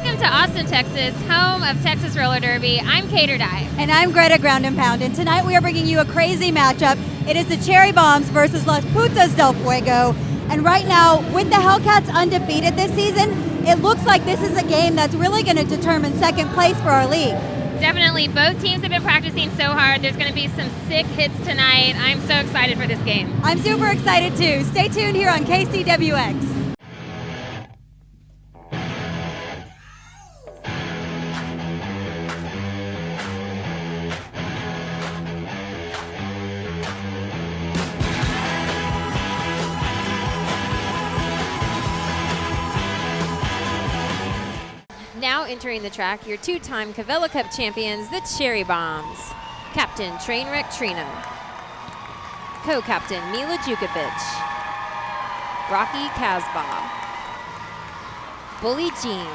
Welcome to Austin, Texas, home of Texas Roller Derby. I'm Kate or Die. And I'm Greta Ground and Pound, and tonight we are bringing you a crazy matchup. It is the Cherry Bombs versus Las Putas del Fuego. And right now, with the Hellcats undefeated this season, it looks like this is a game that's really going to determine second place for our league. Definitely, both teams have been practicing so hard. There's going to be some sick hits tonight. I'm so excited for this game. I'm super excited too. Stay tuned here on KCWX. Now entering the track, your two-time Cavella Cup champions, the Cherry Bombs. Captain Trainwreck Trina. Co-captain Mila Jukovic. Rocky Casbah. Bully Jean.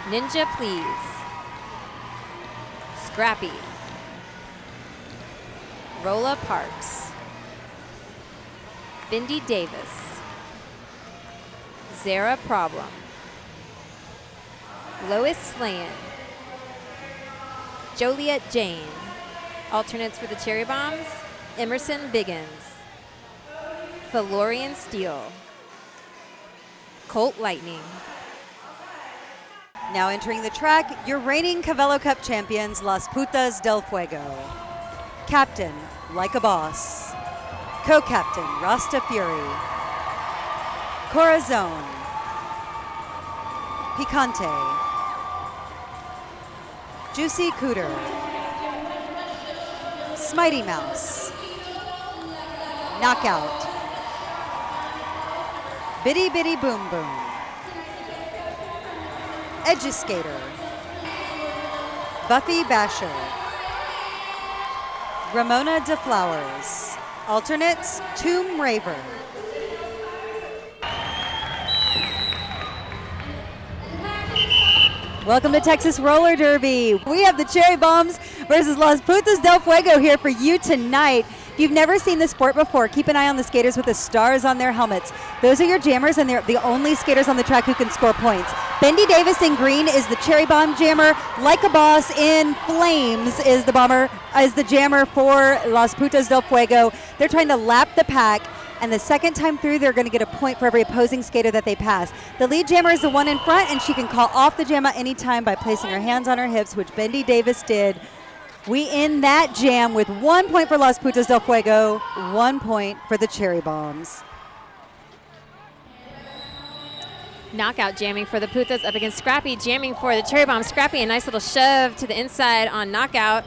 Ninja Please. Scrappy. Rolla Parks. Bindi Davis. Zara Problem. Lois Slayan. Joliet Jane. Alternates for the Cherry Bombs, Emerson Biggins. Felorian Steele. Colt Lightning. Now entering the track, your reigning Cavella Cup champions, Las Putas del Fuego. Captain, Like a Boss. Co-captain, Rasta Fury. Corazon. Picante. Juicy Cooter. Smitey Mouse. Knockout. Bitty Bitty Boom Boom. Edge-Skater. Buffy Basher. Ramona DeFlowers. Alternates, Tomb Raver. Welcome to Texas Roller Derby. We have the Cherry Bombs versus Las Putas del Fuego here for you tonight. If you've never seen the sport before, keep an eye on the skaters with the stars on their helmets. Those are your jammers, and they're the only skaters on the track who can score points. Bindi Davis in green is the Cherry Bomb jammer. Like a Boss in flames is the jammer for Las Putas del Fuego. They're trying to lap the pack, and the second time through, they're going to get a point for every opposing skater that they pass. The lead jammer is the one in front, and she can call off the jam at any time by placing her hands on her hips, which Bindi Davis did. We end that jam with 1 point for Las Putas del Fuego, 1 point for the Cherry Bombs. Knockout jamming for the Putas up against Scrappy, jamming for the Cherry Bomb. Scrappy, a nice little shove to the inside on Knockout.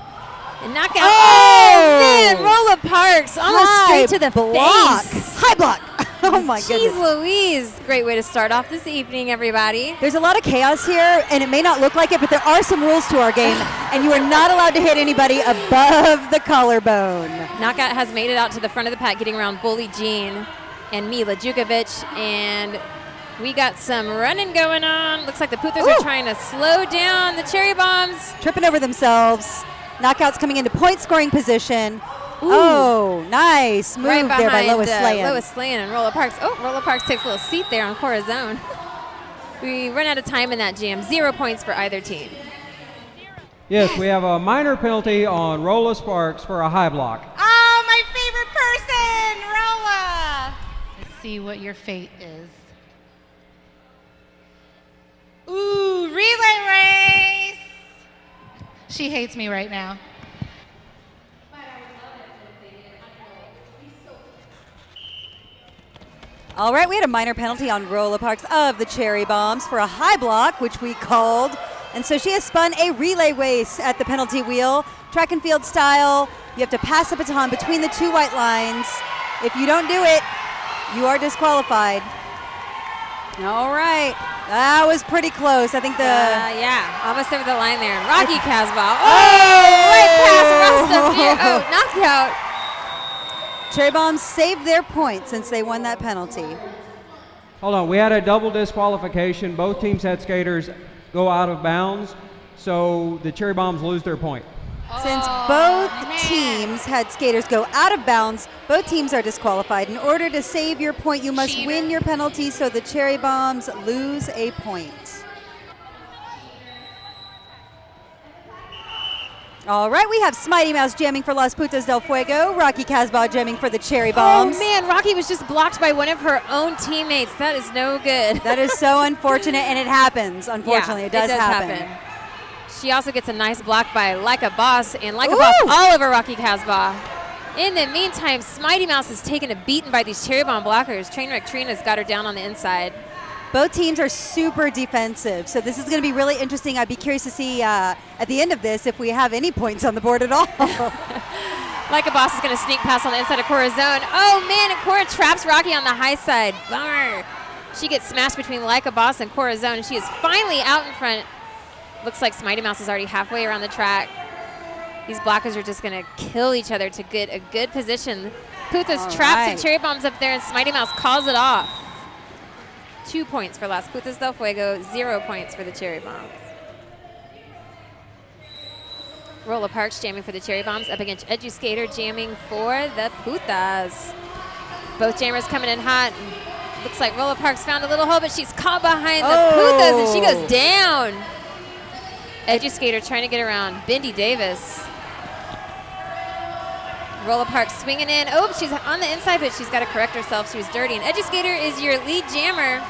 And Knockout. Oh, man, Rolla Parks, almost straight to the face. High block. Oh my goodness. Jeez Louise. Great way to start off this evening, everybody. There's a lot of chaos here, and it may not look like it, but there are some rules to our game, and you are not allowed to hit anybody above the collarbone. Knockout has made it out to the front of the pack, getting around Bully Jean and Mila Jukovic, and we got some running going on. Looks like the Putas are trying to slow down the Cherry Bombs. Tripping over themselves. Knockouts coming into point scoring position. Ooh. Oh, nice move right there by Lois Slayan. Lois Slayan and Rolla Parks. Oh, Rolla Parks takes a little seat there on Corazon. We run out of time in that jam. 0 points for either team. Yes, we have a minor penalty on Rolla Sparks for a high block. Oh, my favorite person, Rolla. Let's see what your fate is. Ooh, relay race. She hates me right now. All right, we had a minor penalty on Rolla Parks of the Cherry Bombs for a high block, which we called. And so she has spun a relay race at the penalty wheel. Track and field style, you have to pass the baton between the two white lines. If you don't do it, you are disqualified. All right. That was pretty close. I think almost over the line there. Rocky Casbah. Right past Rasta. Knockout. Cherry Bombs saved their point since they won that penalty. Hold on, we had a double disqualification. Both teams had skaters go out of bounds, so the Cherry Bombs lose their point. Since both teams Bombs had skaters go out of bounds. Both teams are disqualified. In order to save your point, you must win your penalty, so the Cherry Bombs lose a point. All right, we have Smitey Mouse jamming for Las Putas del Fuego, Rocky Casbah jamming for the Cherry Bombs. Oh man, Rocky was just blocked by one of her own teammates. That is no good. That is so unfortunate, and it happens. Unfortunately, Yeah, it does happen. She also gets a nice block by Like a Boss, and Like a Boss all over Rocky Casbah. In the meantime, Smitey Mouse is taking a beating by these Cherry Bomb blockers. Trainwreck Trina's got her down on the inside. Both teams are super defensive, so this is going to be really interesting. I'd be curious to see at the end of this if we have any points on the board at all. Like a Boss is going to sneak pass on the inside of Cora's zone. Oh man, and Cora traps Rocky on the high side. Bummer. She gets smashed between Like a Boss and Cora's zone, and she is finally out in front. Looks like Smitey Mouse is already halfway around the track. These blockers are just going to kill each other to get a good position. Putas traps the Cherry Bombs up there, and Smitey Mouse calls it off. 2 points for Las Putas del Fuego, 0 points for the Cherry Bombs. Rolla Parks jamming for the Cherry Bombs up against Eduskator jamming for the Putas. Both jammers coming in hot. Looks like Rolla Parks found a little hole, but she's caught behind the Putas, and she goes down. Eduskator trying to get around Bindi Davis. Rolla Parks swinging in. Oh, she's on the inside, but she's got to correct herself. She was dirty. And Eduskator is your lead jammer.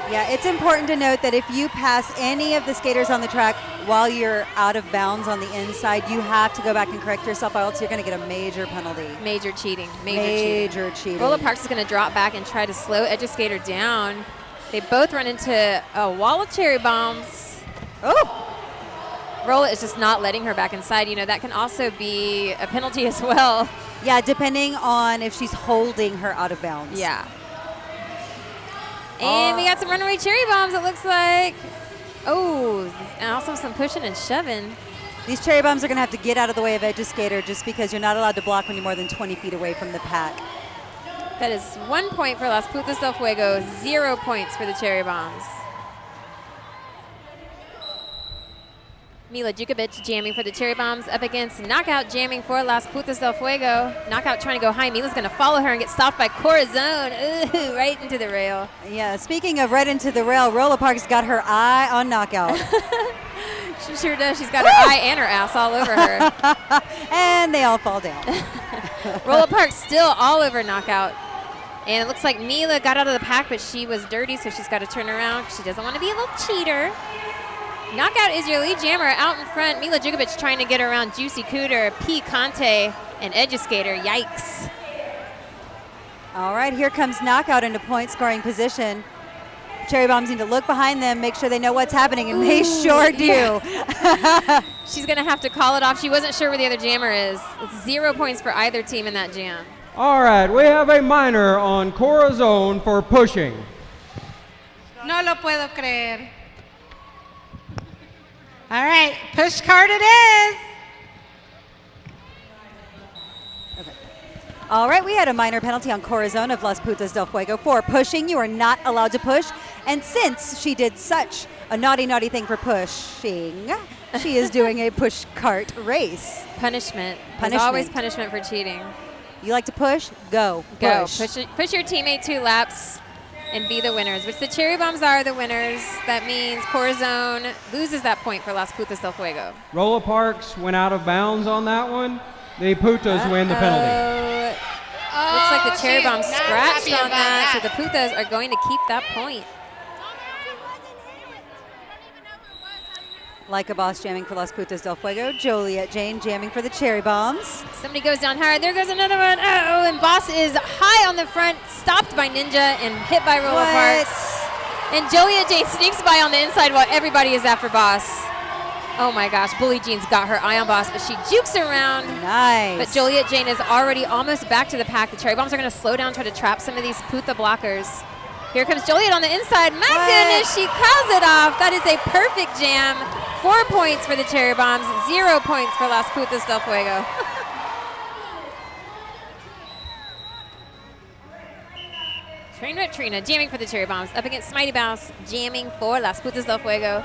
Yeah, it's important to note that if you pass any of the skaters on the track while you're out of bounds on the inside, you have to go back and correct yourself, or else you're going to get a major penalty. Major cheating. Major cheating. Rolla Parks is going to drop back and try to slow Eduskator down. They both run into a wall of Cherry Bombs. Oh! Rolla is just not letting her back inside. You know, that can also be a penalty as well. Yeah, depending on if she's holding her out of bounds. Yeah. And we got some runaway Cherry Bombs, it looks like. Oh, and also some pushing and shoving. These Cherry Bombs are going to have to get out of the way of Eduskator just because you're not allowed to block when you're more than 20 feet away from the pack. That is 1 point for Las Putas del Fuego, 0 points for the Cherry Bombs. Mila Djukovic jamming for the Cherry Bombs up against Knockout jamming for Las Putas del Fuego. Knockout trying to go high. Mila's going to follow her and get stopped by Cora Zone. Ooh, right into the rail. Yeah, speaking of right into the rail, Rolla Parks got her eye on Knockout. She sure does. She's got her eye and her ass all over her. And they all fall down. Rolla Parks still all over Knockout. And it looks like Mila got out of the pack, but she was dirty, so she's got to turn around. She doesn't want to be a little cheater. Knockout is your lead jammer out in front. Mila Djukovic trying to get around Juicy Cooter, P. Conte, and Eduskator. Yikes. All right, here comes Knockout into point scoring position. Cherry Bombs need to look behind them, make sure they know what's happening, and they sure do. Yeah. She's going to have to call it off. She wasn't sure where the other jammer is. It's 0 points for either team in that jam. All right, we have a minor on Cora Zone for pushing. No lo puedo creer. All right, push card it is. All right, we had a minor penalty on Corazon of Las Putas del Fuego for pushing. You are not allowed to push. And since she did such a naughty thing for pushing, she is doing a push cart race. Punishment. There's always punishment for cheating. You like to push? Go. Push your teammate 2 laps and be the winners, which the Cherry Bombs are the winners. That means Corazon loses that point for Las Putas del Fuego. Rolla Parks went out of bounds on that one. The Putas win the penalty. Looks like the Cherry Bombs scratched on that, so the Putas are going to keep that point. Like a Boss jamming for Las Putas del Fuego. Joliet Jane jamming for the Cherry Bombs. Somebody goes down hard. There goes another one. Uh-oh, and Boss is high on the front, stopped by Ninja and hit by Rolla Parks. And Joliet Jane sneaks by on the inside while everybody is after Boss. Oh my gosh, Bully Jean's got her eye on Boss, but she jukes around. Nice. But Joliet Jane is already almost back to the pack. The Cherry Bombs are going to slow down, try to trap some of these Puta blockers. Here comes Joliet on the inside. My goodness, she calls it off. That is a perfect jam. 4 points for the Cherry Bombs, 0 points for Las Putas del Fuego. Trainwreck Trina jamming for the Cherry Bombs up against Smitey Bounce jamming for Las Putas del Fuego.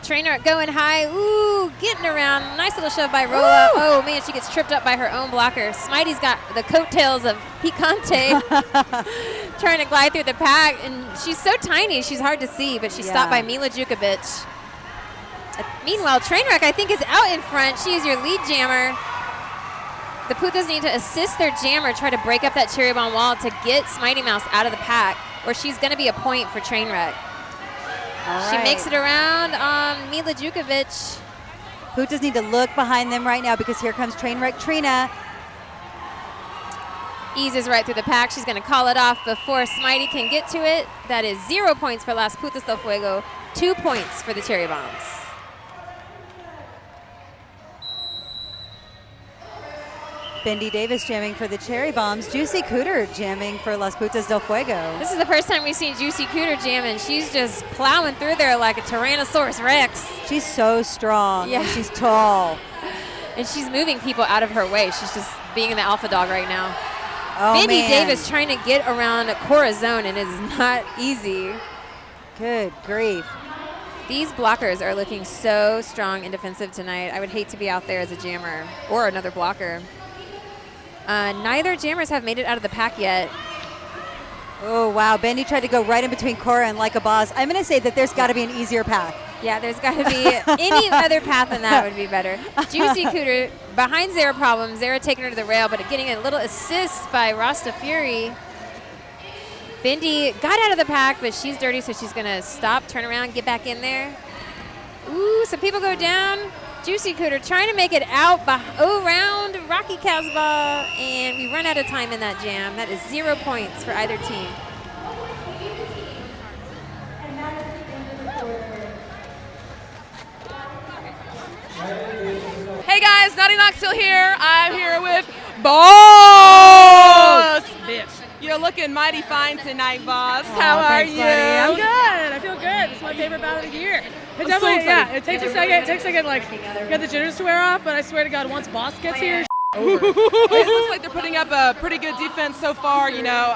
Trainer going high. Ooh, getting around. Nice little shove by Rolla. Oh, man, she gets tripped up by her own blocker. Smitey's got the coattails of Picante trying to glide through the pack. And she's so tiny, she's hard to see, but she's stopped by Mila Jukovic. Meanwhile, Trainwreck, I think, is out in front. She is your lead jammer. The Putas need to assist their jammer, try to break up that cherry bomb wall to get Smitey Mouse out of the pack, or she's going to be a point for Trainwreck. She makes it around on Mila Jukovic. Putas need to look behind them right now because here comes Trainwreck Trina. Eases right through the pack. She's going to call it off before Smitey can get to it. That is 0 points for Las Putas del Fuego, 2 points for the Cherry Bombs. Bendy Davis jamming for the Cherry Bombs. Juicy Cooter jamming for Las Putas del Fuego. This is the first time we've seen Juicy Cooter jamming. She's just plowing through there like a Tyrannosaurus Rex. She's so strong and she's tall. And she's moving people out of her way. She's just being the alpha dog right now. Oh, Bendy man. Davis trying to get around Corazon, and it is not easy. Good grief. These blockers are looking so strong and defensive tonight. I would hate to be out there as a jammer or another blocker. Neither jammers have made it out of the pack yet. Oh, wow. Bendy tried to go right in between Cora and Like a Boss. I'm going to say that there's got to be an easier path. Yeah, there's got to be any other path than that would be better. Juicy Cooter behind Zara problems. Zara taking her to the rail, but getting a little assist by Rasta Fury. Bendy got out of the pack, but she's dirty, so she's going to stop, turn around, get back in there. Ooh, some people go down. Juicy Cooter trying to make it out around Rocky Casbah, and we run out of time in that jam. That is 0 points for either team. Hey guys, Naughty Knoxville here. I'm here with Boss. Bitch. You're looking mighty fine tonight, Boss. How are you? Buddy. I'm good. I feel good. It's my favorite battle of the year. It definitely, it takes a second. It takes a second, like, get the jitters to wear off, but I swear to God, once Boss gets here, over. It looks like they're putting up a pretty good defense so far. You know,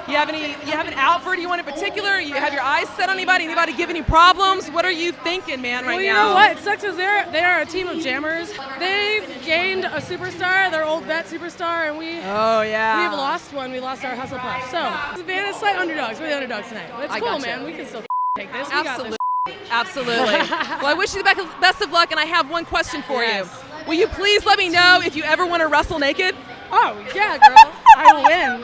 you have an out for anyone in particular? You have your eyes set on anybody? Anybody giving you problems? What are you thinking, man, right now? Well, you know what? It sucks because they are a team of jammers. They've gained a superstar, their old vet superstar, and we have lost one. We lost our Hustle Puff. So, it's slight underdogs. We're the underdogs tonight. But it's cool, man. We can still take this. We got this. Absolutely. Well, I wish you the best of luck, and I have one question for you. Will you please let me know if you ever want to wrestle naked? Oh, yeah, girl. I will win.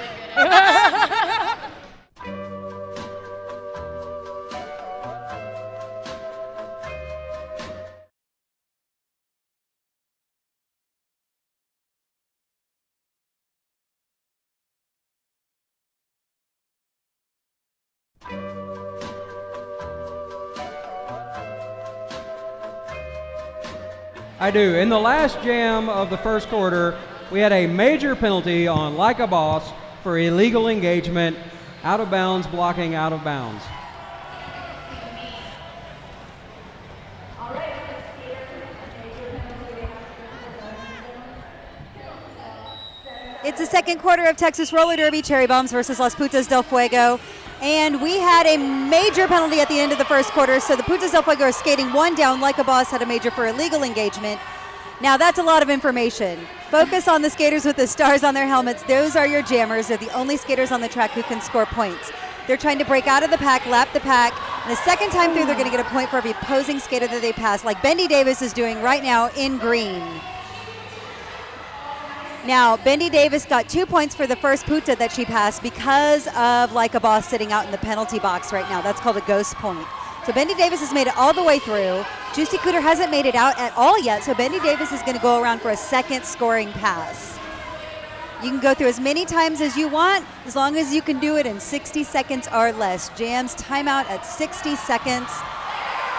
I do. In the last jam of the first quarter, we had a major penalty on Like a Boss for illegal engagement, out of bounds, blocking out of bounds. It's the second quarter of Texas Roller Derby, Cherry Bombs versus Las Putas del Fuego. And we had a major penalty at the end of the first quarter, so the Putas del Fuego are skating one down. Like a Boss had a major for illegal engagement. Now that's a lot of information. Focus on the skaters with the stars on their helmets. Those are your jammers. They're the only skaters on the track who can score points. They're trying to break out of the pack, lap the pack, and the second time through they're going to get a point for every opposing skater that they pass, like Bendy Davis is doing right now in green. Now, Bendy Davis got 2 points for the first puta that she passed because of Like a Boss sitting out in the penalty box right now. That's called a ghost point. So Bendy Davis has made it all the way through. Juicy Cooter hasn't made it out at all yet, so Bendy Davis is going to go around for a second scoring pass. You can go through as many times as you want, as long as you can do it in 60 seconds or less. Jams timeout at 60 seconds,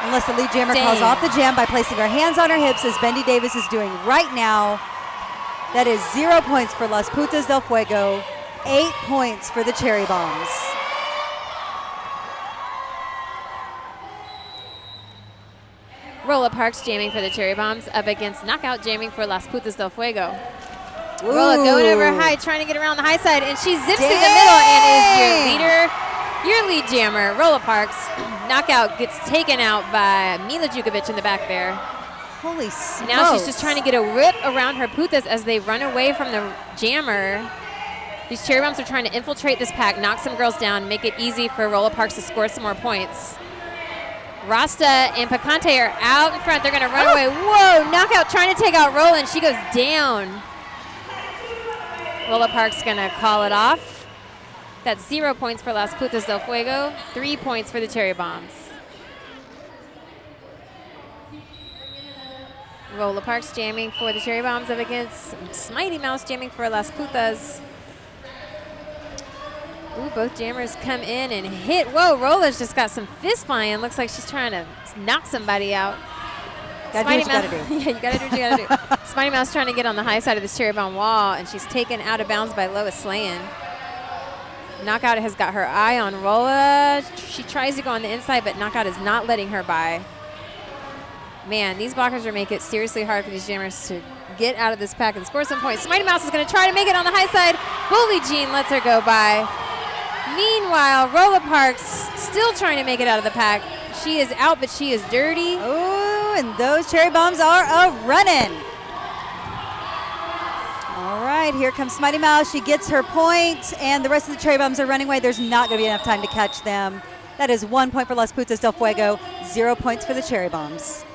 unless the lead jammer calls off the jam by placing her hands on her hips, as Bendy Davis is doing right now. That is 0 points for Las Putas del Fuego, 8 points for the Cherry Bombs. Rolla Parks jamming for the Cherry Bombs up against Knockout jamming for Las Putas del Fuego. Rolla going over high, trying to get around the high side, and she zips through the middle and is your lead jammer, Rolla Parks. Knockout gets taken out by Mila Jukovic in the back there. Holy smokes. Now she's just trying to get a whip around her Putas as they run away from the jammer. These cherry bombs are trying to infiltrate this pack, knock some girls down, make it easy for Rolla Parks to score some more points. Rasta and Picante are out in front. They're going to run away. Whoa, Knockout trying to take out Rolla, and she goes down. Rolla Parks going to call it off. That's 0 points for Las Putas del Fuego, 3 points for the cherry bombs. Rolla Parks jamming for the cherry bombs up against Smitey Mouse jamming for Las Putas. Ooh, both jammers come in and hit. Whoa, Rolla's just got some fist flying. Looks like she's trying to knock somebody out. Gotta do what you gotta do. Yeah, you gotta do what you gotta do. Smitey Mouse trying to get on the high side of this cherry bomb wall, and she's taken out of bounds by Lois Slayan. Knockout has got her eye on Rolla. She tries to go on the inside, but Knockout is not letting her by. Man, these blockers are making it seriously hard for these jammers to get out of this pack and score some points. Smitey Mouse is going to try to make it on the high side. Bully Jean lets her go by. Meanwhile, Rolla Parks still trying to make it out of the pack. She is out, but she is dirty. Oh, and those cherry bombs are a-running. All right, here comes Smitey Mouse. She gets her point, and the rest of the cherry bombs are running away. There's not going to be enough time to catch them. That is 1 point for Las Putas del Fuego, 0 points for the cherry bombs.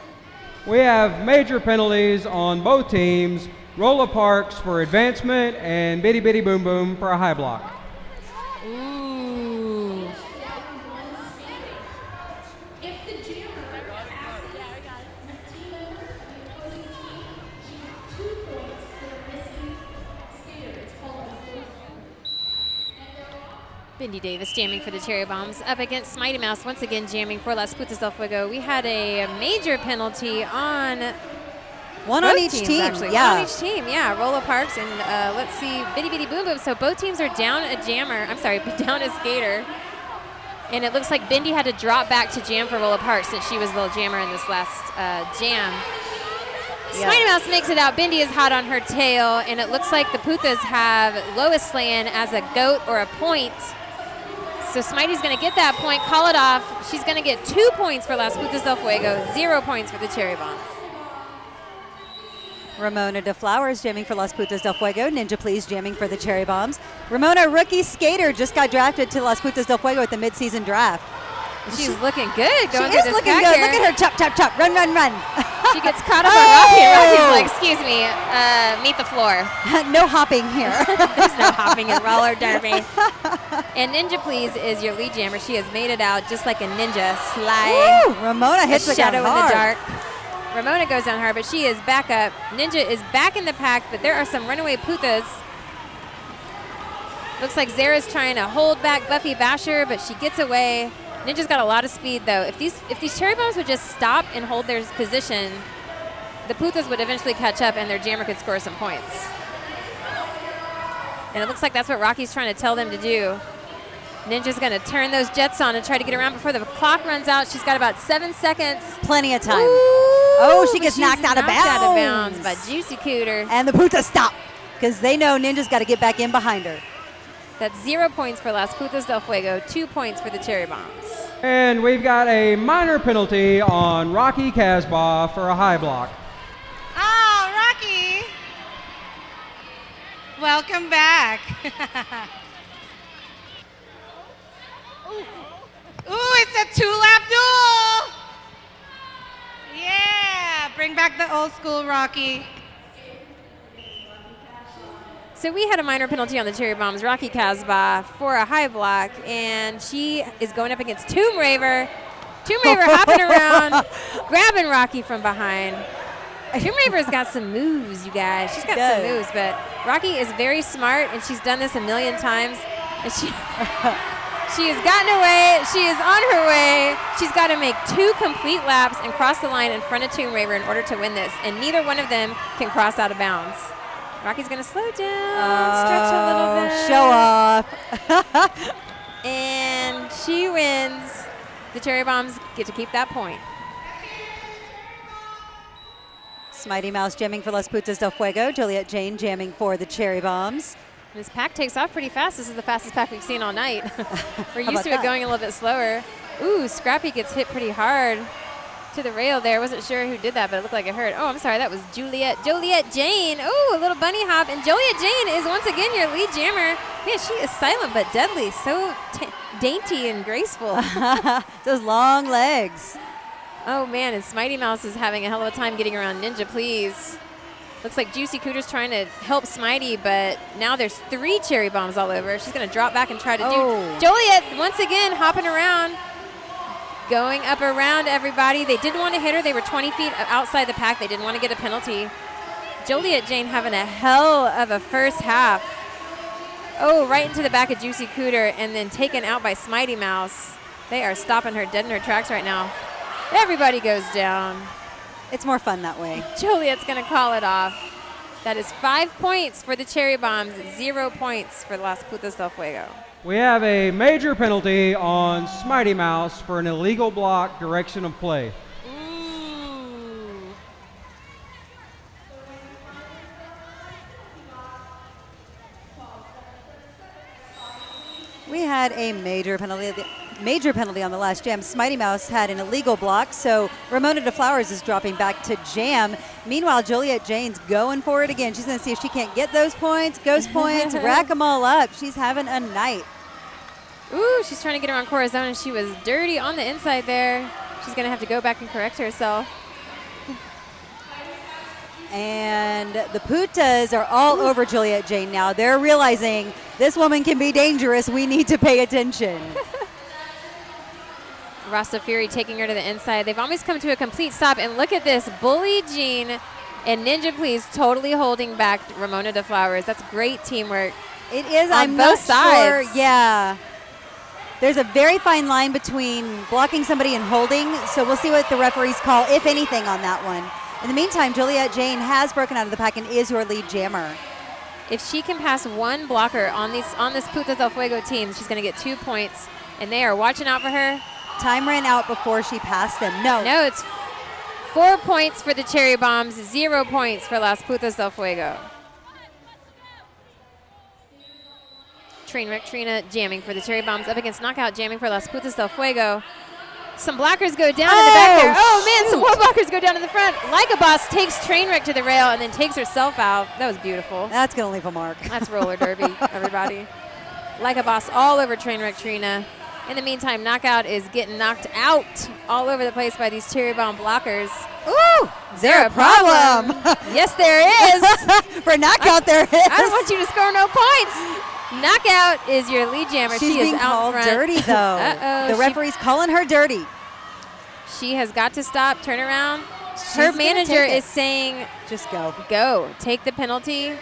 We have major penalties on both teams. Rolla Parks for advancement and Bitty Bitty Boom Boom for a high block. Ooh. Bindi Davis jamming for the cherry bombs up against Smitey Mouse once again jamming for Las Putas del Fuego. We had a major penalty on one on each team, actually. Yeah. One on each team, yeah. Rolla Parks and let's see, Bitty Bitty Boom Boom. So both teams are down a jammer. I'm sorry, down a skater. And it looks like Bindi had to drop back to jam for Rolla Parks since she was the jammer in this last jam. Yeah. Smitey Mouse makes it out. Bindi is hot on her tail, and it looks like the Putas have Lois Slayan as a goat or a point. So Smitey's going to get that point, call it off. She's going to get 2 points for Las Putas del Fuego, 0 points for the cherry bombs. Ramona De Flowers jamming for Las Putas del Fuego. Ninja Please jamming for the cherry bombs. Ramona, rookie skater, just got drafted to Las Putas del Fuego at the midseason draft. She's looking good going she through is this looking pack good. here. Look at her, chop, chop, chop, run, run, run. She gets caught up on Rocky, and Rocky's like, excuse me, meet the floor. No hopping here. There's no hopping in roller derby. And Ninja Please is your lead jammer. She has made it out just like a ninja slide. Woo, Ramona hits a the shadow in hard. the dark. Ramona goes down hard, but she is back up. Ninja is back in the pack, but there are some runaway Putas. Looks like Zara's trying to hold back Buffy Basher, but she gets away. Ninja's got a lot of speed, though. If these cherry bombs would just stop and hold their position, the Putas would eventually catch up and their jammer could score some points. And it looks like that's what Rocky's trying to tell them to do. Ninja's going to turn those jets on and try to get around before the clock runs out. She's got about 7 seconds. Plenty of time. Ooh, oh, she gets knocked out of bounds. Out of bounds by Juicy Cooter. And the Putas stop because they know Ninja's got to get back in behind her. That's 0 points for Las Putas del Fuego, 2 points for the cherry bombs. And we've got a minor penalty on Rocky Casbah for a high block. Oh, Rocky. Welcome back. Ooh, it's a 2-lap duel. Yeah, bring back the old school Rocky. So we had a minor penalty on the cherry bombs, Rocky Casbah, for a high block, and she is going up against Tomb Raver. Tomb Raver hopping around, grabbing Rocky from behind. Tomb Raver's got some moves, you guys. She's got some moves, but Rocky is very smart, and she's done this a million times. And she has gotten away. She is on her way. She's got to make 2 complete laps and cross the line in front of Tomb Raver in order to win this, and neither one of them can cross out of bounds. Rocky's going to slow down, stretch a little bit. Show off. And she wins. The cherry bombs get to keep that point. Smitey Mouse jamming for Las Putas del Fuego. Juliet Jane jamming for the cherry bombs. This pack takes off pretty fast. This is the fastest pack we've seen all night. We're used to it that? going a little bit slower. Ooh, Scrappy gets hit pretty hard to the rail there. Wasn't sure who did that, but it looked like it hurt. Oh, I'm sorry. That was Joliet Jane. Ooh, a little bunny hop. And Joliet Jane is once again your lead jammer. Man, she is silent but deadly. So dainty and graceful. Those long legs. Oh, man, and Smitey Mouse is having a hell of a time getting around Ninja Please. Looks like Juicy Cooter's trying to help Smitey, but now there's 3 cherry bombs all over. She's going to drop back and try to do. Joliet, once again, hopping around. Going up around everybody. They didn't want to hit her. They were 20 feet outside the pack. They didn't want to get a penalty. Joliet Jane having a hell of a first half. Oh, right into the back of Juicy Cooter and then taken out by Smitey Mouse. They are stopping her dead in her tracks right now. Everybody goes down. It's more fun that way. Joliet's going to call it off. That is 5 points for the Cherry Bombs, 0 points for Las Putas del Fuego. We have a major penalty on Smitey Mouse for an illegal block direction of play. Ooh. We had a major penalty on the last jam. Smitey Mouse had an illegal block, so Ramona DeFlowers is dropping back to jam. Meanwhile, Joliet Jane's going for it again. She's going to see if she can't get those points, ghost points, rack them all up. She's having a night. Ooh, she's trying to get around Corazon, and she was dirty on the inside there. She's going to have to go back and correct herself. And the Putas are all over Joliet Jane now. They're realizing this woman can be dangerous. We need to pay attention. Rasta Fury taking her to the inside. They've almost come to a complete stop. And look at this. Bully Jean and Ninja Please totally holding back Ramona DeFlowers. That's great teamwork. It is on on both sides. Sure. Yeah. There's a very fine line between blocking somebody and holding. So we'll see what the referees call, if anything, on that one. In the meantime, Joliet Jane has broken out of the pack and is your lead jammer. If she can pass one blocker on this Putas del Fuego team, she's going to get 2 points. And they are watching out for her. Time ran out before she passed them. No, it's 4 points for the Cherry Bombs, 0 points for Las Putas del Fuego. Trainwreck Trina jamming for the Cherry Bombs up against Knockout jamming for Las Putas del Fuego. Some blockers go down in the back there. Oh, man, some more blockers go down in the front. Like a Boss takes Trainwreck to the rail and then takes herself out. That was beautiful. That's going to leave a mark. That's roller derby, everybody. Like a Boss all over Trainwreck Trina. In the meantime, Knockout is getting knocked out all over the place by these Cherry Bomb blockers. Ooh, is there a problem? Yes, there is. For Knockout, there is. I don't want you to score no points. Knockout is your lead jammer. She's she is being out called front. dirty, though. Uh-oh. The referee's calling her dirty. She has got to stop, turn around. She's Her gonna manager take it. is saying, just go. Go. Take the penalty.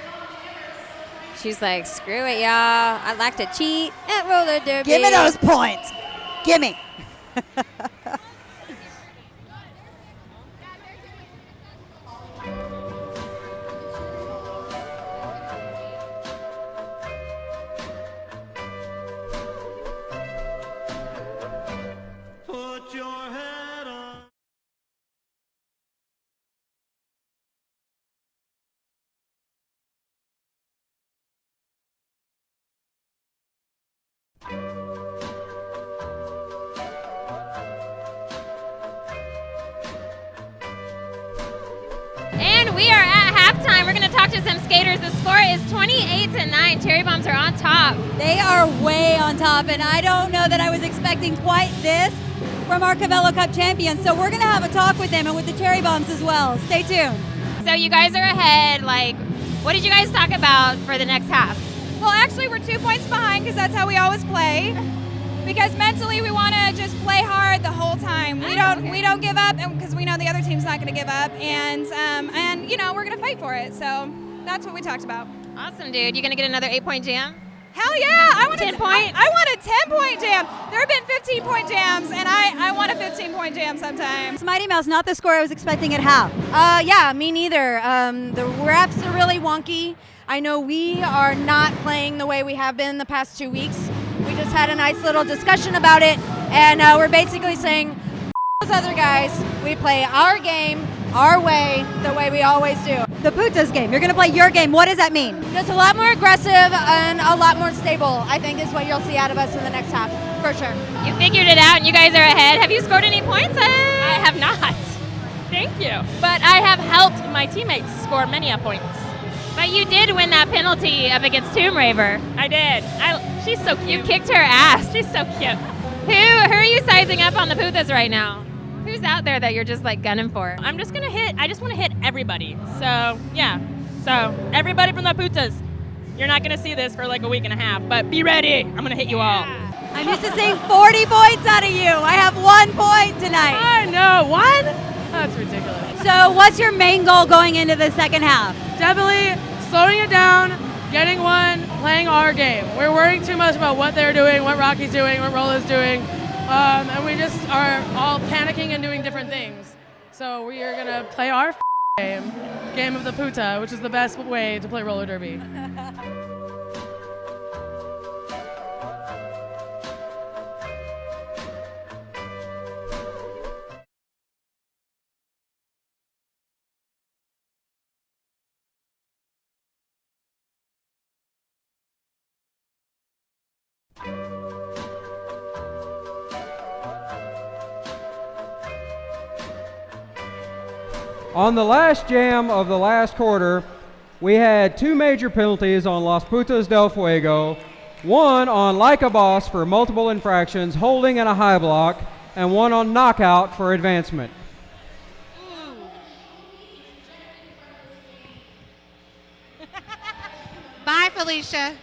She's like, screw it, y'all. I like to cheat at roller derby. Give me those points. Give me. Put your head on. And we are at halftime. We're going to talk to some skaters. The score is 28-9. Cherry Bombs are on top. They are way on top, and I don't know that I was expecting quite this from our Cabello Cup champions. So we're going to have a talk with them and with the Cherry Bombs as well. Stay tuned. So you guys are ahead. Like, what did you guys talk about for the next half? Well, actually, we're 2 points behind because that's how we always play. Because mentally, we want to just play hard the whole time. We don't give up, because we know the other team's not going to give up, and you know we're going to fight for it. So that's what we talked about. Awesome, dude. You gonna get another 8-point jam? Hell yeah! I want 10 point. I want a 10-point jam. There have been 15-point jams, and I want a 15-point jam sometimes. Mighty Mouse, not the score I was expecting at half. Yeah, me neither. The refs are really wonky. I know we are not playing the way we have been the past 2 weeks. We just had a nice little discussion about it, and we're basically saying, those other guys, we play our game, our way, the way we always do. the Putas game. You're going to play your game. What does that mean? Just a lot more aggressive and a lot more stable, I think, is what you'll see out of us in the next half, for sure. You figured it out and you guys are ahead. Have you scored any points? I have not. Thank you. But I have helped my teammates score many points. But you did win that penalty up against Tomb Raver. I did. She's so cute. You kicked her ass. She's so cute. Who are you sizing up on the Putas right now? Who's out there that you're just like gunning for? I'm just going to hit. I just want to hit everybody. So, yeah. So, everybody from the Putas, you're not going to see this for like a week and a half, but be ready. I'm going to hit you all. I'm used to seeing 40 points out of you. I have 1 point tonight. I know, 1? That's ridiculous. So what's your main goal going into the second half? Definitely slowing it down, getting one, playing our game. We're worrying too much about what they're doing, what Rocky's doing, what Rola's doing, and we just are all panicking and doing different things. So we are going to play our game of the Puta, which is the best way to play roller derby. On the last jam of the last quarter, we had 2 major penalties on Las Putas del Fuego, 1 on Like a Boss for multiple infractions, holding and a high block, and 1 on knockout for advancement. Bye, Felicia.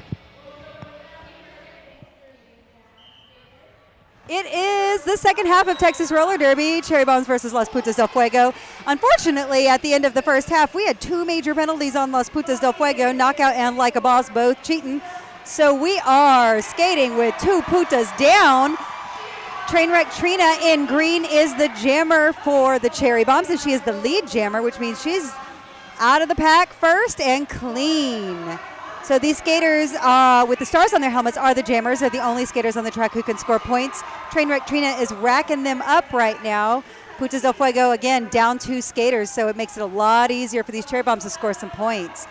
It is the second half of Texas Roller Derby, Cherry Bombs versus Las Putas del Fuego. Unfortunately, at the end of the first half, we had 2 major penalties on Las Putas del Fuego, knockout and Like a Boss, both cheating. So we are skating with 2 Putas down. Trainwreck Trina in green is the jammer for the Cherry Bombs, and she is the lead jammer, which means she's out of the pack first and clean. So these skaters with the stars on their helmets are the jammers. They're the only skaters on the track who can score points. Trainwreck Trina is racking them up right now. Putas del Fuego, again, down 2 skaters, so it makes it a lot easier for these Cherry Bombs to score some points.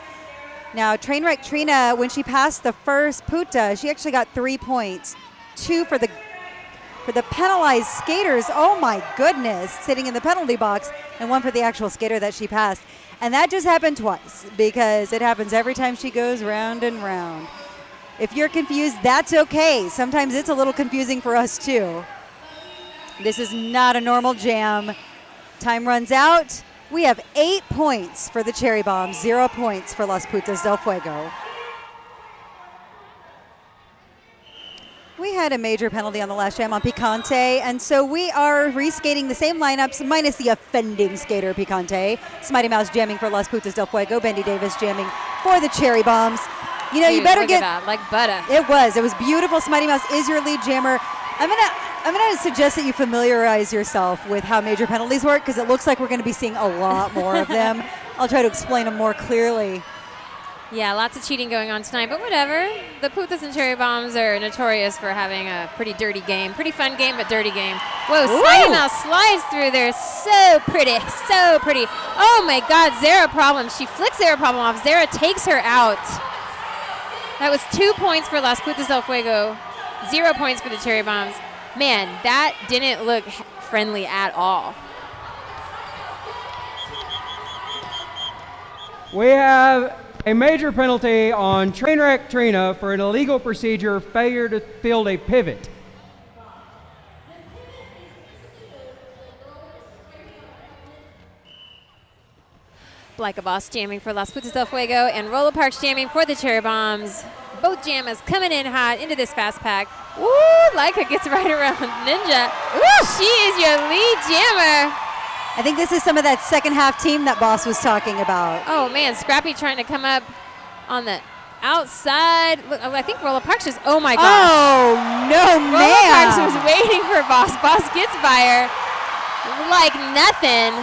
Now, Trainwreck Trina, when she passed the first Puta, she actually got 3 points. 2 for the penalized skaters, oh my goodness, sitting in the penalty box, and 1 for the actual skater that she passed. And that just happened twice because it happens every time she goes round and round. If you're confused, that's okay. Sometimes it's a little confusing for us too. This is not a normal jam. Time runs out. We have 8 points for the Cherry Bombs, 0 points for Las Putas del Fuego. We had a major penalty on the last jam on Picante, and so we are reskating the same lineups minus the offending skater Picante. Smitey Mouse jamming for Las Putas del Fuego, Bendy Davis jamming for the Cherry Bombs. You know, Dude, you better look get at that, like butter. It was beautiful. Smitey Mouse is your lead jammer. I'm gonna suggest that you familiarize yourself with how major penalties work because it looks like we're gonna be seeing a lot more of them. I'll try to explain them more clearly. Yeah, lots of cheating going on tonight, but whatever. The Putas and Cherry Bombs are notorious for having a pretty dirty game. Pretty fun game, but dirty game. Whoa, Smitey Mouse slides through there. So pretty, so pretty. Oh my God, Zara Problem. She flicks Zara Problem off. Zara takes her out. That was 2 points for Las Putas del Fuego, 0 points for the Cherry Bombs. Man, that didn't look friendly at all. We have a major penalty on Trainwreck Trina for an illegal procedure, failure to field a pivot. Like a Boss jamming for Las Putas del Fuego and Rolla Parks jamming for the Cherry Bombs. Both jammers coming in hot into this fast pack. Woo, Leica gets right around Ninja. Ooh, she is your lead jammer. I think this is some of that second half team that Boss was talking about. Oh man, Scrappy trying to come up on the outside. Look, I think Rolla Parks just, oh my gosh. Oh, no, Rolla man. Parks was waiting for Boss. Boss gets by her like nothing.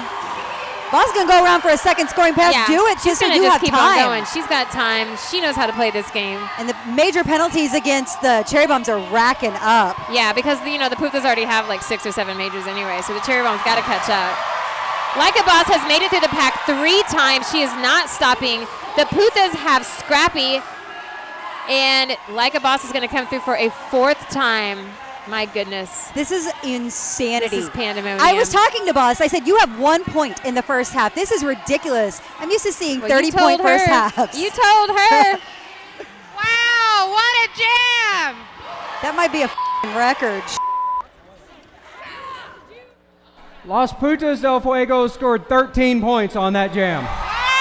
Boss gonna go around for a second scoring pass. Yeah, Do it, she's sister. gonna You just have keep time. on going. She's got time. She knows how to play this game. And the major penalties against the Cherry Bombs are racking up. Yeah, because the Putas already have like 6 or 7 majors anyway, so the Cherry Bombs got to catch up. Like a Boss has made it through the pack 3 times. She is not stopping. The Putas have Scrappy, and Like a Boss is going to come through for a 4th time. My goodness. This is insanity. This is pandemonium. I was talking to Boss. I said, you have 1 point in the first half. This is ridiculous. I'm used to seeing 30-point first halves. You told her. Wow, what a jam! That might be a record. Las Putas del Fuego scored 13 points on that jam.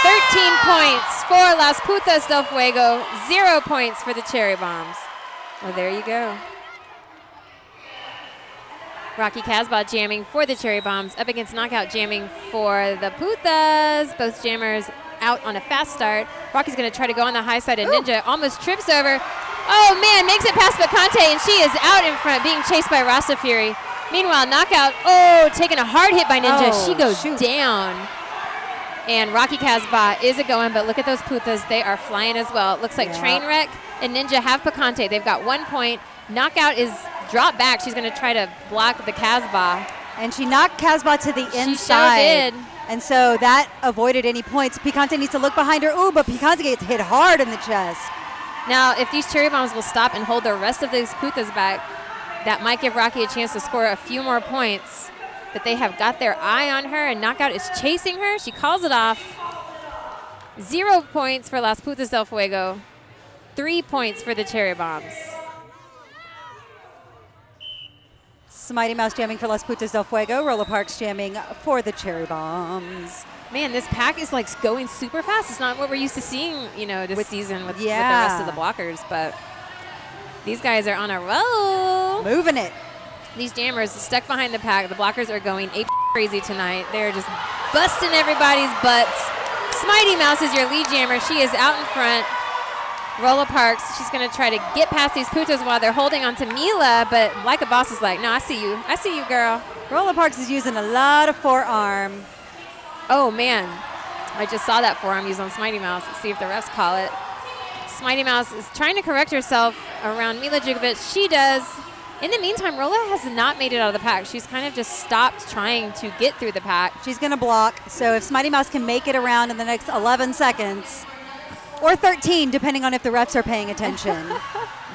13 points for Las Putas del Fuego, 0 points for the Cherry Bombs. Well, there you go. Rocky Casbah jamming for the Cherry Bombs, up against Knockout jamming for the Putas. Both jammers out on a fast start. Rocky's going to try to go on the high side, and Ninja almost trips over. Oh, man, makes it past Bacante, and she is out in front, being chased by Rasta Fury. Meanwhile, Knockout, taking a hard hit by Ninja. She goes down. And Rocky Casbah is a-going, but look at those Putas. They are flying as well. It looks like Trainwreck and Ninja have Picante. They've got 1 point. Knockout is dropped back. She's going to try to block the Casbah. And she knocked Casbah to the inside. She sure did. And so that avoided any points. Picante needs to look behind her. Ooh, but Picante gets hit hard in the chest. Now, if these Cherry Bombs will stop and hold the rest of these Putas back, that might give Rocky a chance to score a few more points. But they have got their eye on her, and Knockout is chasing her. She calls it off. 0 points for Las Putas del Fuego. 3 points for the Cherry Bombs. Mighty Mouse jamming for Las Putas del Fuego. Rolla Parks jamming for the Cherry Bombs. Man, this pack is like going super fast. It's not what we're used to seeing, this season with the rest of the blockers, but these guys are on a roll. Moving it. These jammers stuck behind the pack. The blockers are going ape crazy tonight. They're just busting everybody's butts. Smitey Mouse is your lead jammer. She is out in front. Rolla Parks, she's going to try to get past these Putas while they're holding on to Mila, but Like a Boss is like, no, I see you. I see you, girl. Rolla Parks is using a lot of forearm. Oh, man. I just saw that forearm used on Smitey Mouse. Let's see if the refs call it. Smitey Mouse is trying to correct herself around Mila Jugovic. She does. In the meantime, Rolla has not made it out of the pack. She's kind of just stopped trying to get through the pack. She's going to block. So if Smitey Mouse can make it around in the next 11 seconds, or 13, depending on if the refs are paying attention,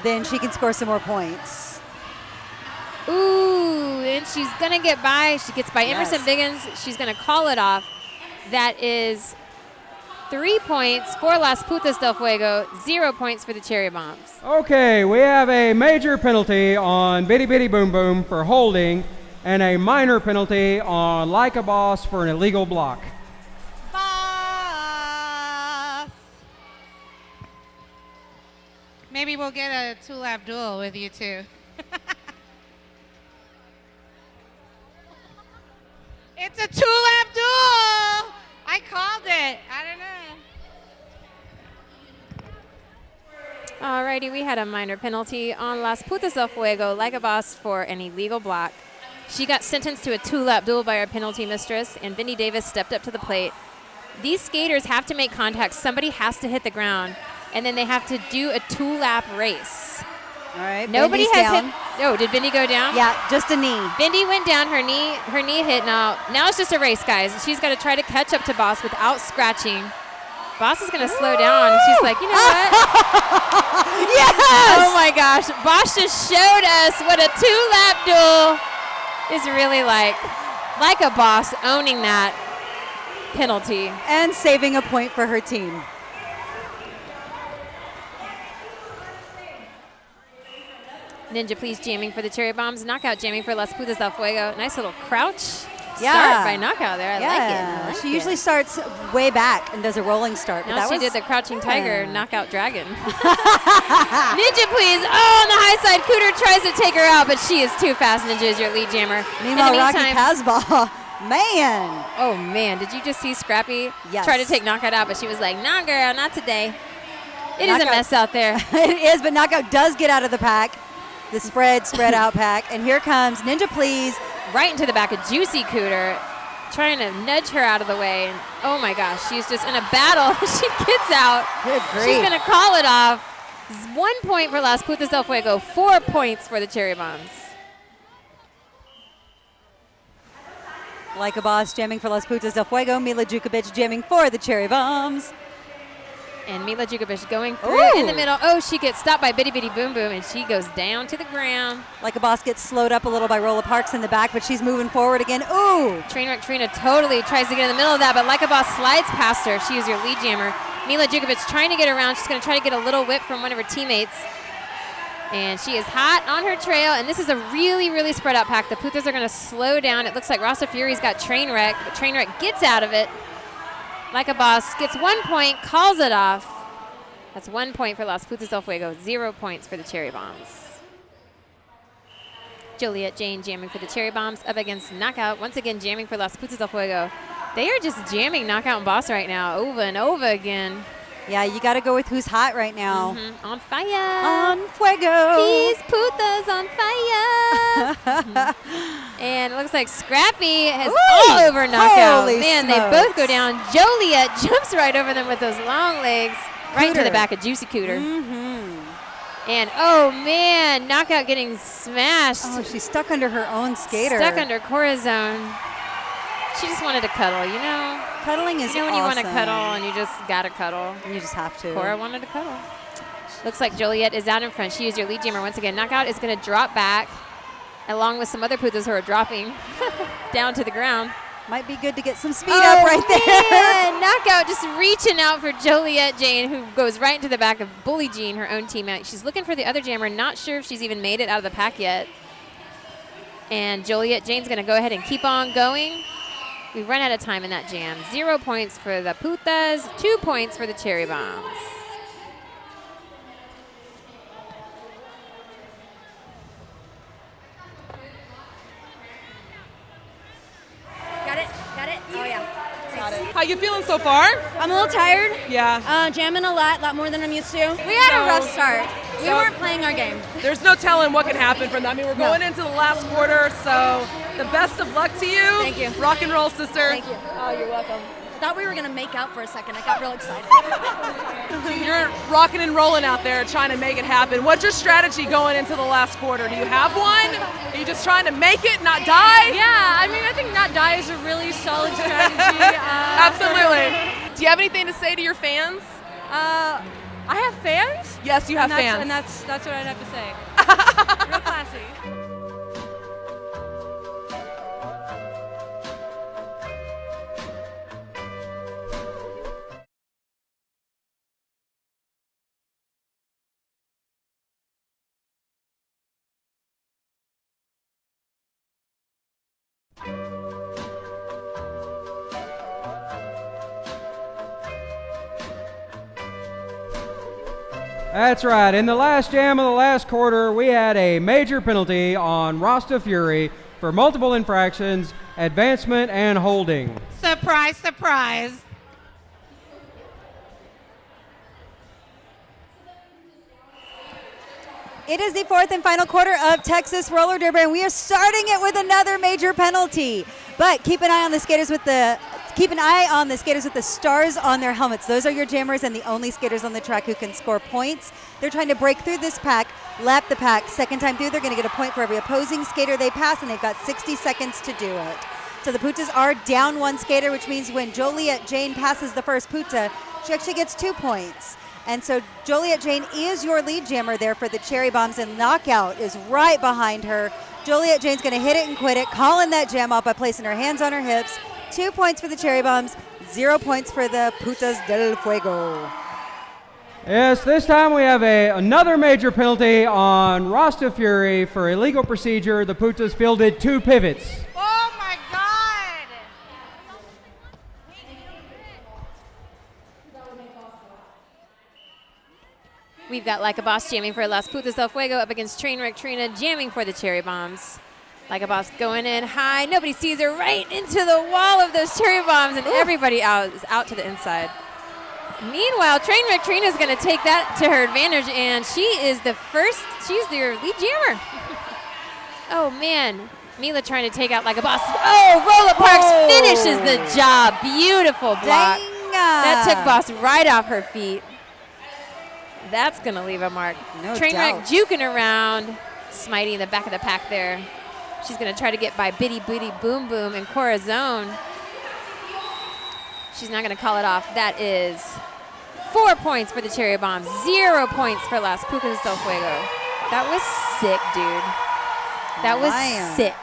then she can score some more points. Ooh, and she's going to get by. She gets by Emerson Biggins. She's going to call it off. That is 3 points for Las Putas del Fuego, 0 points for the Cherry Bombs. Okay, we have a major penalty on Bitty Bitty Boom Boom for holding and a minor penalty on Like a Boss for an illegal block. Boss. Maybe we'll get a 2-lap duel with you two. It's a 2-lap duel. I called it. I don't know. Alrighty, we had a minor penalty on Las Putas del Fuego, Like a Boss for an illegal block. She got sentenced to a 2-lap duel by our penalty mistress, and Vinny Davis stepped up to the plate. These skaters have to make contact. Somebody has to hit the ground, and then they have to do a 2-lap race. All right, Nobody Bindy's has down. hit. Oh, did Bindi go down? Yeah, just a knee. Bindi went down. Her knee hit. Now it's just a race, guys. She's got to try to catch up to Boss without scratching. Boss is going to slow down. And she's like, you know what? Yes! Oh my gosh. Boss just showed us what a 2-lap duel is really like. Like a Boss owning that penalty. And saving a point for her team. Ninja Please jamming for the Cherry Bombs. Knockout jamming for Las Putas del Fuego. Nice little crouch start by Knockout there. I like it. She usually starts way back and does a rolling start. But Now that she did the Crouching Tiger Yeah. Knockout Dragon. Ninja Please. Oh, on the high side. Cooter tries to take her out, but she is too fast. Ninja is your lead jammer. Meanwhile, In the Rocky meantime, Casbah, man. oh, man. Did you just see Scrappy Yes. try to take Knockout out, but she was like, nah, girl, not today. It is a Knockout- mess out there. It is, but Knockout does get out of the pack. The spread out pack. And here comes Ninja Please. Right into the back of Juicy Cooter, trying to nudge her out of the way. And oh my gosh, she's just in a battle. She gets out. Good grief. She's going to call it off. 1 point for Las Putas del Fuego, 4 points for the Cherry Bombs. Like a Boss jamming for Las Putas del Fuego. Mila Djukovic jamming for the Cherry Bombs. And Mila Djukovic going through in the middle. Oh, she gets stopped by Bitty Bitty Boom Boom, and she goes down to the ground. Like a Boss gets slowed up a little by Rolla Parks in the back, but she's moving forward again. Ooh! Trainwreck Trina totally tries to get in the middle of that, but Like a Boss slides past her. She is your lead jammer. Mila Djukovic trying to get around. She's going to try to get a little whip from one of her teammates. And she is hot on her trail, and this is a really, really spread out pack. The Putas are going to slow down. It looks like Rasta Fury's got Trainwreck, but Trainwreck gets out of it. Like a Boss gets 1 point, calls it off. That's 1 point for Las Putas del Fuego, 0 points for the Cherry Bombs. Joliet Jane jamming for the Cherry Bombs up against Knockout. Once again, jamming for Las Putas del Fuego. They are just jamming Knockout and Boss right now over and over again. Yeah, you got to go with who's hot right now. On fire. On fuego. These Putas on fire. And it looks like Scrappy is all over Knockout. Holy Man, smokes. they both go down. Joliet jumps right over them with those long legs. Right into the Cooter. back of Juicy Cooter. And oh man, Knockout getting smashed. Oh, she's stuck under her own skater. Stuck under Corazon. She just wanted to cuddle, you know? Cuddling is You know when awesome. you want to cuddle and you just gotta cuddle. And you just have to. Cora wanted to cuddle. Looks like Joliet is out in front. She is your lead jammer once again. Knockout is going to drop back along with some other Putas who are dropping down to the ground. Might be good to get some speed up right there. Man. Knockout just reaching out for Joliet Jane, who goes right into the back of Bully Jean, her own teammate. She's looking for the other jammer. Not sure if she's even made it out of the pack yet. And Joliet Jane's going to go ahead and keep on going. We've run out of time in that jam. 0 points for the Putas, 2 points for the Cherry Bombs. Got it? Got it? Oh, yeah. How you feeling so far? I'm a little tired. Yeah. Jamming a lot more than I'm used to. We had a rough start. We weren't playing our game. There's no telling what can happen from that. I mean, we're going into the last quarter, so the best of luck to you. Thank you. Rock and roll, sister. Thank you. Oh, you're welcome. I thought we were going to make out for a second. I got real excited. You're rocking and rolling out there trying to make it happen. What's your strategy going into the last quarter? Do you have one? Are you just trying to make it, not die? Yeah, I mean, I think not die is a really solid strategy. Absolutely. Do you have anything to say to your fans? I have fans? Yes, you have fans. And that's what I'd have to say. Real classy. That's right. In the last jam of the last quarter, we had a major penalty on Rasta Fury for multiple infractions, advancement, and holding. Surprise, surprise. It is the fourth and final quarter of Texas Roller Derby, and we are starting it with another major penalty. But keep an eye on the skaters with the stars on their helmets. Those are your jammers and the only skaters on the track who can score points. They're trying to break through this pack, lap the pack. Second time through, they're going to get a point for every opposing skater they pass, and they've got 60 seconds to do it. So the Putas are down one skater, which means when Joliet Jane passes the first Puta, she actually gets 2 points. And so Joliet Jane is your lead jammer there for the Cherry Bombs, and Knockout is right behind her. Joliet Jane's going to hit it and quit it, calling that jam off by placing her hands on her hips. 2 points for the Cherry Bombs, 0 points for the Putas del Fuego. Yes, this time we have another major penalty on Rasta Fury for illegal procedure. The Putas fielded 2 pivots. Oh my God. We've got Like a Boss jamming for Las Putas del Fuego up against Trainwreck Trina jamming for the Cherry Bombs. Like a Boss going in high. Nobody sees her right into the wall of those Cherry Bombs, and everybody is out to the inside. Meanwhile, Trainwreck Trina is going to take that to her advantage, and she's their lead jammer. Oh, man. Mila trying to take out Like a Boss. Oh, Rolla Parks finishes the job. Beautiful block. Dang. That took Boss right off her feet. That's going to leave a mark. No Trainwreck doubt. juking around, smiting the back of the pack there. She's going to try to get by Bitty Booty Boom Boom and Corazon. She's not going to call it off. That is 4 points for the Cherry Bombs, 0 points for Las Putas del Fuego. That was sick, dude. That was sick.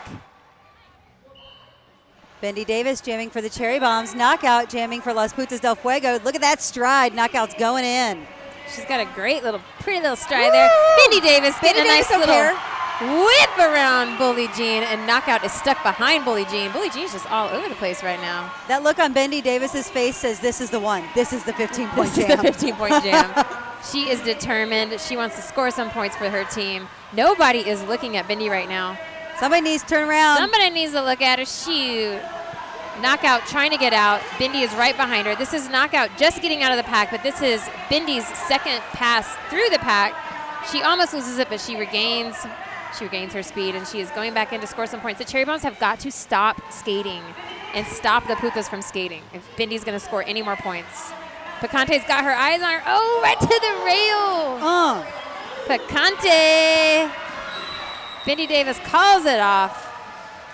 Bendy Davis jamming for the Cherry Bombs. Knockout jamming for Las Putas del Fuego. Look at that stride. Knockout's going in. She's got a great little, pretty little stride there. Bendy Davis getting a nice little whip around Bully Jean, and Knockout is stuck behind Bully Jean. Bully Jean's just all over the place right now. That look on Bendy Davis's face says this is the one. This is the 15-point jam. This is the 15-point jam. She is determined. She wants to score some points for her team. Nobody is looking at Bendy right now. Somebody needs to turn around. Somebody needs to look at her. Shoot. Knockout trying to get out. Bendy is right behind her. This is Knockout just getting out of the pack, but this is Bendy's second pass through the pack. She almost loses it, but she regains her speed, and she is going back in to score some points. The Cherry Bombs have got to stop skating and stop the Putas from skating if Bendy's going to score any more points. Picante's got her eyes on her. Oh, right to the rail. Picante. Bendy Davis calls it off.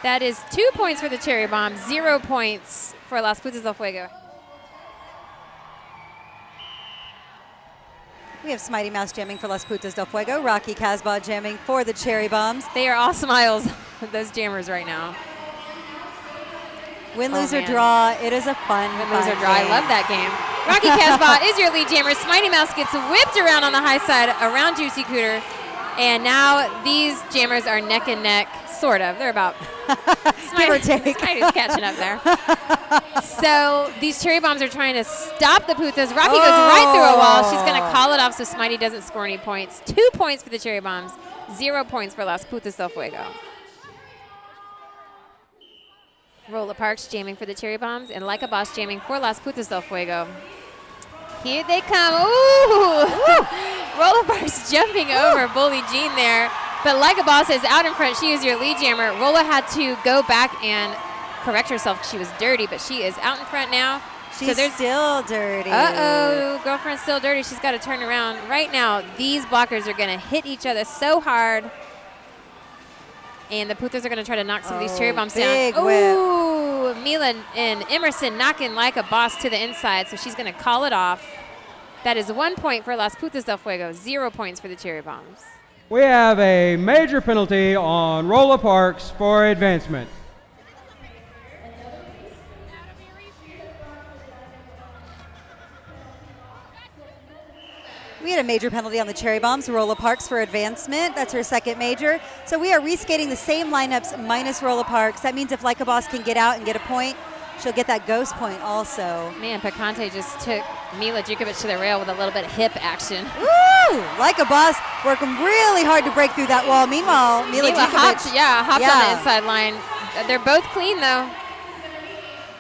That is 2 points for the Cherry Bombs, 0 points for Las Putas del Fuego. We have Smitey Mouse jamming for Las Putas del Fuego. Rocky Casbah jamming for the Cherry Bombs. They are all smiles, those jammers right now. Win, lose, or draw. It is a fun Win, lose, or draw. I love that game. Rocky Casbah is your lead jammer. Smitey Mouse gets whipped around on the high side around Juicy Cooter. And now these jammers are neck and neck, sort of. They're about Smitey's catching up there. So these Cherry Bombs are trying to stop the Putas. Rocky goes right through a wall. She's going to call it off so Smitey doesn't score any points. 2 points for the Cherry Bombs, 0 points for Las Putas del Fuego. Rolla Parks jamming for the Cherry Bombs, and Like a Boss jamming for Las Putas del Fuego. Here they come. Ooh! Rolla Parks jumping over Bully Jean there. But Like a Boss is out in front. She is your lead jammer. Rolla had to go back and correct herself because she was dirty, but she is out in front now. She's still dirty. Uh-oh, girlfriend's still dirty. She's got to turn around. Right now, these blockers are going to hit each other so hard. And the Putas are going to try to knock some of these Cherry Bombs down. Ooh, Mila and Emerson knocking Like a Boss to the inside, so she's going to call it off. That is 1 point for Las Putas del Fuego, 0 points for the Cherry Bombs. We have a major penalty on Rolla Parks for advancement. We had a major penalty on the Cherry Bombs, Rolla Parks for advancement. That's her second major. So we are reskating the same lineups minus Rolla Parks. That means if Like a Boss can get out and get a point, she'll get that ghost point also. Man, Picante just took Mila Jukovic to the rail with a little bit of hip action. Woo! Like a Boss working really hard to break through that wall. Meanwhile, Mila Jukovic hopped on the inside line. They're both clean, though.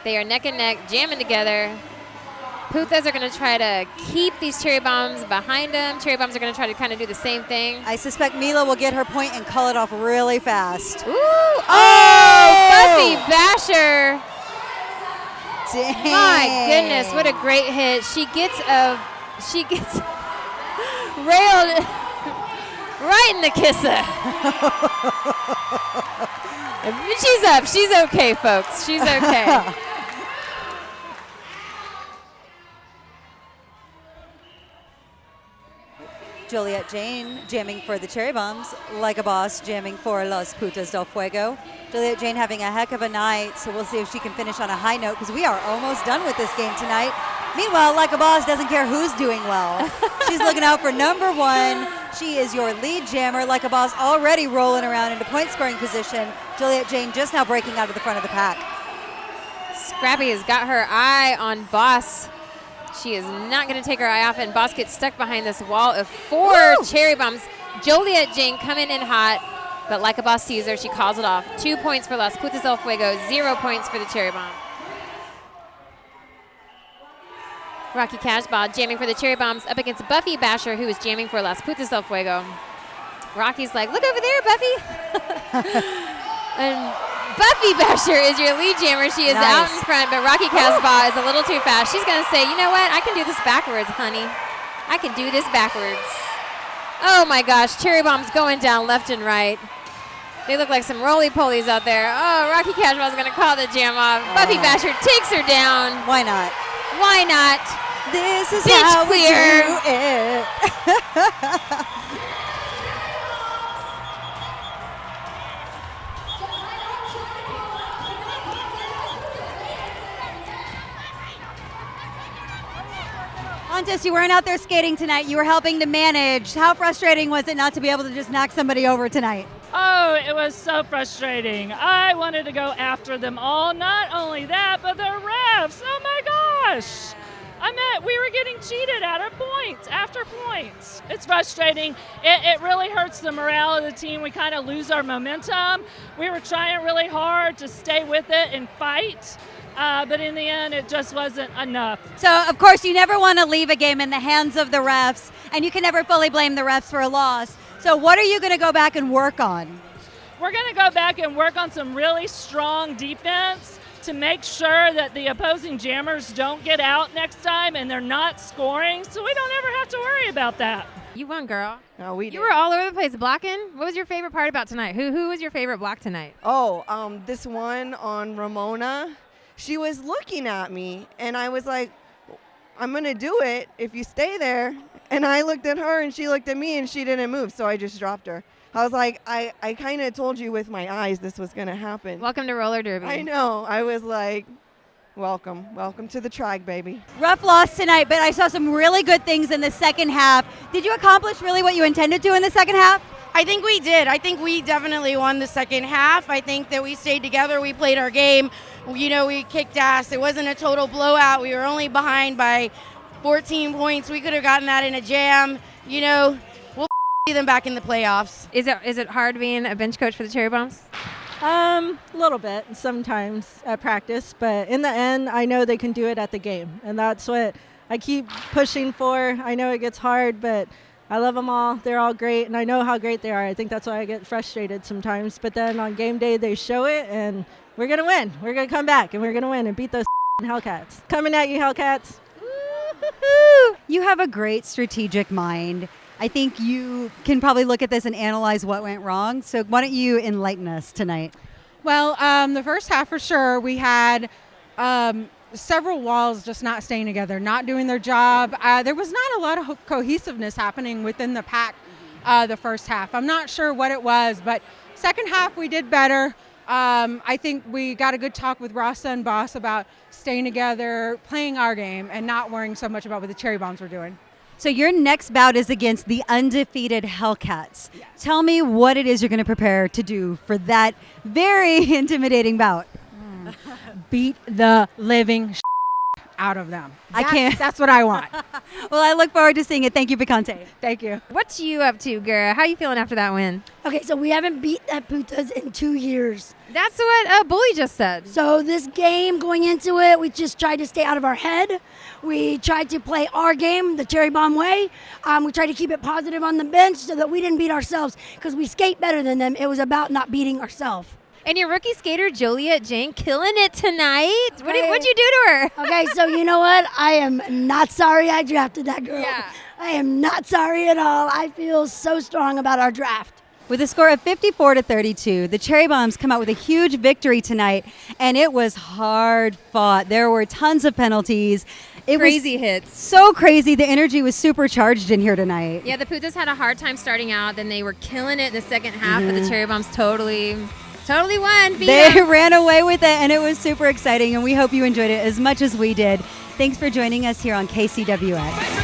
They are neck and neck, jamming together. Putas are going to try to keep these Cherry Bombs behind them. Cherry Bombs are going to try to kind of do the same thing. I suspect Mila will get her point and call it off really fast. Ooh! Oh! Buffy Basher! Dang. My goodness, what a great hit. She gets railed right in the kisser. She's up. She's okay, folks. She's okay. Juliet Jane jamming for the Cherry Bombs. Like a Boss jamming for Las Putas del Fuego. Juliet Jane having a heck of a night, so we'll see if she can finish on a high note because we are almost done with this game tonight. Meanwhile, Like a Boss doesn't care who's doing well. She's looking out for number one. She is your lead jammer. Like a Boss already rolling around into point scoring position. Juliet Jane just now breaking out of the front of the pack. Scrappy has got her eye on Boss. She is not going to take her eye off, and Boss gets stuck behind this wall of 4 Cherry Bombs. Juliet Jane coming in hot, but Like a Boss sees her. She calls it off. 2 points for Las Putas del Fuego, 0 points for the Cherry Bomb. Rocky Casbah jamming for the Cherry Bombs up against Buffy Basher, who is jamming for Las Putas del Fuego. Rocky's like, look over there, Buffy. And Buffy Basher is your lead jammer. She is out in front, but Rocky Casbah is a little too fast. She's going to say, you know what? I can do this backwards, honey. I can do this backwards. Oh, my gosh. Cherry Bombs going down left and right. They look like some roly-polies out there. Oh, Rocky Casual's going to call the jam off. Buffy Basher takes her down. Why not? Why not? This is Bitch how clear. we do it. Pontus, you weren't out there skating tonight. You were helping to manage. How frustrating was it not to be able to just knock somebody over tonight? Oh, it was so frustrating. I wanted to go after them all. Not only that, but the refs. Oh my gosh. We were getting cheated out of points after points. It's frustrating. It really hurts the morale of the team. We kind of lose our momentum. We were trying really hard to stay with it and fight. But in the end, it just wasn't enough. So, of course, you never want to leave a game in the hands of the refs, and you can never fully blame the refs for a loss. So what are you going to go back and work on? We're going to go back and work on some really strong defense to make sure that the opposing jammers don't get out next time and they're not scoring, so we don't ever have to worry about that. You won, girl. No, we did. You were all over the place blocking. What was your favorite part about tonight? Who was your favorite block tonight? Oh, this one on Ramona. She was looking at me, and I was like, I'm going to do it if you stay there. And I looked at her, and she looked at me, and she didn't move, so I just dropped her. I was like, I kind of told you with my eyes this was going to happen. Welcome to roller derby. I know. I was like, welcome to the track, baby. Rough loss tonight, but I saw some really good things in the second half. Did you accomplish really what you intended to in the second half? I think we did. I think we definitely won the second half. I think that we stayed together. We played our game. You know, we kicked ass. It wasn't a total blowout. We were only behind by 14 points. We could have gotten that in a jam. You know, we'll see them back in the playoffs. Is it hard being a bench coach for the Cherry Bombs? A little bit sometimes at practice, but in the end, I know they can do it at the game, and that's what I keep pushing for. I know it gets hard, but I love them all. They're all great, and I know how great they are. I think that's why I get frustrated sometimes, but then on game day, they show it, and we're going to win. We're going to come back, and we're going to win and beat those Hellcats. Coming at you, Hellcats. You have a great strategic mind. I think you can probably look at this and analyze what went wrong. So why don't you enlighten us tonight? Well, the first half for sure, we had several walls just not staying together, not doing their job. There was not a lot of cohesiveness happening within the pack the first half. I'm not sure what it was, but second half we did better. I think we got a good talk with Rasa and Boss about staying together, playing our game, and not worrying so much about what the Cherry Bombs were doing. So your next bout is against the undefeated Hellcats. Yes. Tell me what it is you're going to prepare to do for that very intimidating bout. Beat the living out of them. That's what I want. Well, I look forward to seeing it. Thank you, Picante. Thank you. What you up to, girl? How you feeling after that win? Okay, so we haven't beat that Putas in 2 years. That's what Bully just said. So this game, going into it, we just tried to stay out of our head. We tried to play our game the Cherry Bomb way. We tried to keep it positive on the bench so that we didn't beat ourselves because we skate better than them. It was about not beating ourselves. And your rookie skater, Joliet Jane, killing it tonight. Okay. What'd you do to her? Okay, so you know what? I am not sorry I drafted that girl. Yeah. I am not sorry at all. I feel so strong about our draft. With a score of 54-32, the Cherry Bombs come out with a huge victory tonight, and it was hard fought. There were tons of penalties. Crazy hits. So crazy. The energy was supercharged in here tonight. Yeah, the Putas had a hard time starting out. Then they were killing it in the second half, but the Cherry Bombs totally won. They ran away with it, and it was super exciting, and we hope you enjoyed it as much as we did. Thanks for joining us here on KCWX.